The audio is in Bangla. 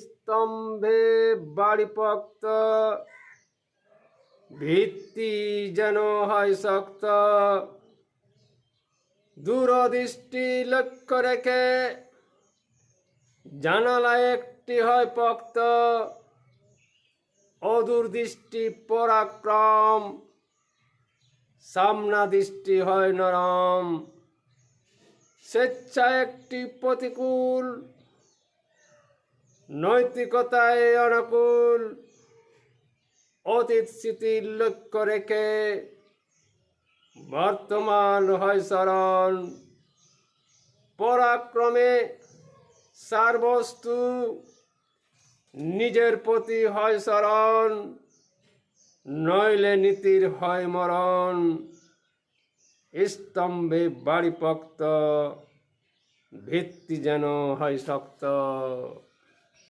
স্তম্ভে বাড়ি পোক্ত, ভিত্তি যেন হয় শক্ত। দূরদৃষ্টি লক্ষ্য রেখে জানালা একটি হয় পোক্ত, অদূরদৃষ্টি পরাক্রম, সামনা দৃষ্টি হয় নরম। স্বেচ্ছা একটি প্রতিকূল, নৈতিকতায় অনুকূল। অতীত স্মৃতির লক্ষ্য রেখে বর্তমান হয় স্মরণ। পরাক্রমে সারবস্তু, নিজের প্রতি হয় স্মরণ, নইলে নীতির হয় মরণ। স্তম্ভে বাড়ি পোক্ত, ভিত্তি যেন হয় শক্ত।